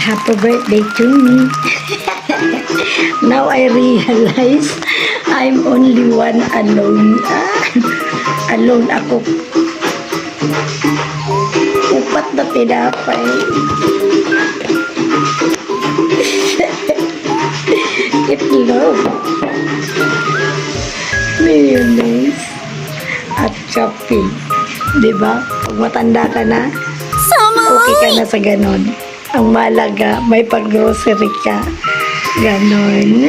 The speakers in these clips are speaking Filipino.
happy birthday to me. Now I realize I'm only one alone. Alone ako. Upat na pinapay. Itlog. Mayonnaise. At chopping. Diba? Pag matanda ka na, okay ka na sa ganon. Ang malaga, may pag-grocery ka. Ganon.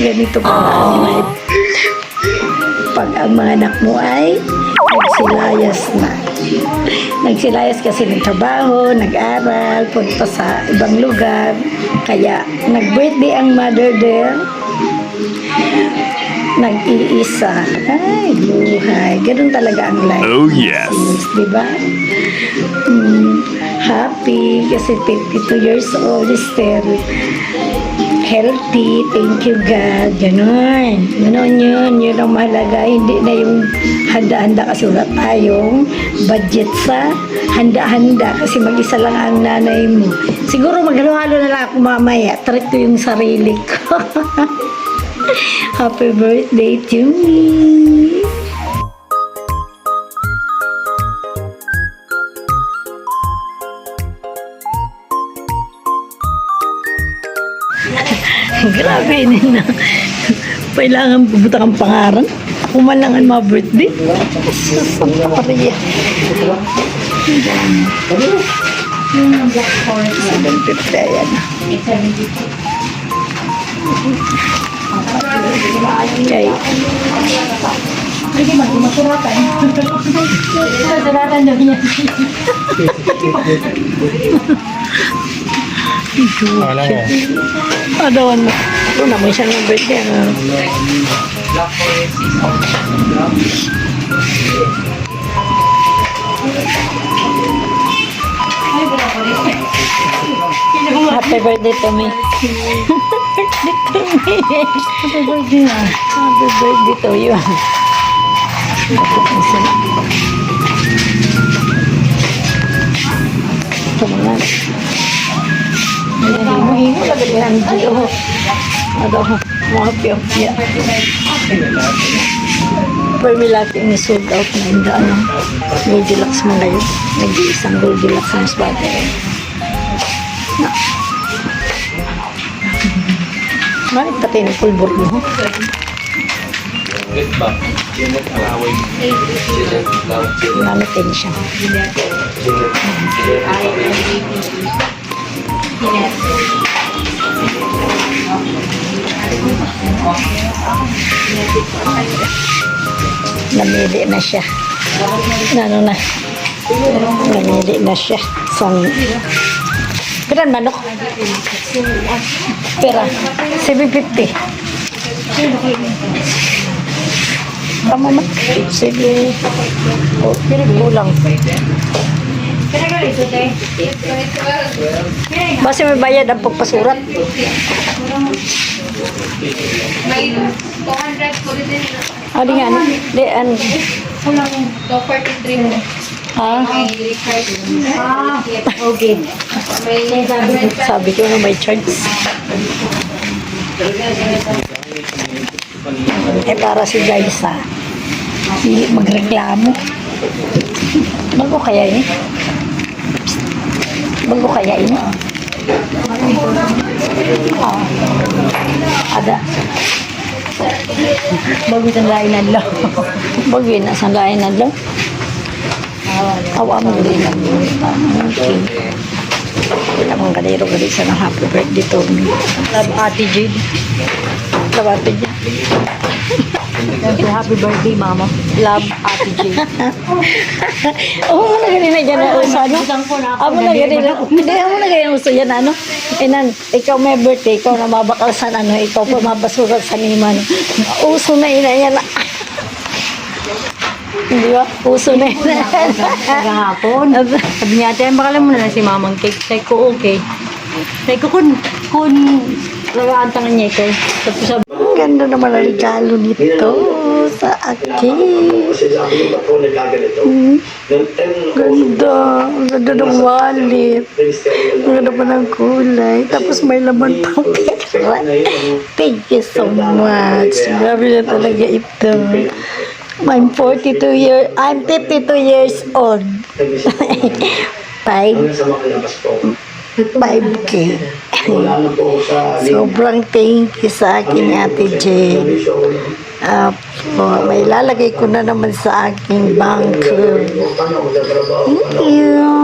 Ganito pa ang life. Pag ang mga anak mo ay nagsilayas na. Nagsilayas kasi ng trabaho, nag-aral, punta sa ibang lugar. Kaya, nag-birthday ang mother there. Nag-iisa. Ay, buhay. Ganun talaga ang life. Oh, yes. Diba? Happy kasi 52 years old, still healthy. Thank you, God. Ganun. Ganun yun. Yun ang mahalaga. Hindi na yung handa-handa kasi wala tayong budget sa handa-handa kasi mag-isa lang ang nanay mo. Siguro maghalo-halo na lang ako mamaya. Treat ko yung sarili ko. Happy birthday to me. Grabe yun na. Kailangan pupunta kang pangaran. Ako man lang ang mga birthday. Sasanta pa rin yan. 750 yan. Okay. Hindi masuratan. Masuratan daw niya. Adawan mo. Ito naman siya ng birthday. Happy birthday to me. Happy birthday. Happy birthday to you. Ito mga. Himo lagi yan dito. Ada mo happy. Pero may laki ni sold out na hindi Gold Deluxe mo ngayon. Nag-iisang Gold Deluxe na mas bagay. Bakit pati ng pulbor mo? Namitin siya. Namili na siya. Ano na? Namili na siya. Pera manok? Pera. 750. Tama ba? 7. Oh, kulang. Basta may bayad ang pagpasurat. May 200 po din. Ah, di nga. Di, ano? 243 mo. Ha? Okay. May Sabi ko na may charge. Eh, para si Jaisa. Hindi magreklamo. Bago kaya yun? Bago kaya yun? Ada. Bago sa lain na lang. Bago yun, sa lain na lang. Awa mo rin lang. Okay. Kita mong ganiro sa ng happy birthday to me. Love Ate Jade. Love Ate Jade. happy birthday, Mama. Love Ate Jade. Oo mo na ganina dyan na uso, ano? Amo na ganina. Hindi, amo na ganina uso yan, ano? Inan, ikaw may birthday, ikaw na mabakalsan, ano? Ikaw pa mabasurat sa niman. Uso na ina yan. Hindi ba? Uso na yun. Kahapon. Sabi niya, ate, baka alam mo na si Mamang Cake. Sabi ko, okay. Sabi ko, kun lagaan tangan niya ikaw. Tapos sabi, Ang ganda naman ang regalo nito. sa akin. Kasi sabi ko, ba't po nagkaganito? Ganda. Ang ganda ng wallet. Ang ganda pa ng kulay. Tapos may laman pang pera. Thank you so much. Grabe na talaga ito. I'm 52 years old. 5K. Wala na po sa Sobrang thank you sa akin, Ate Jane. May lalagay ko na naman sa aking banker. Thank you.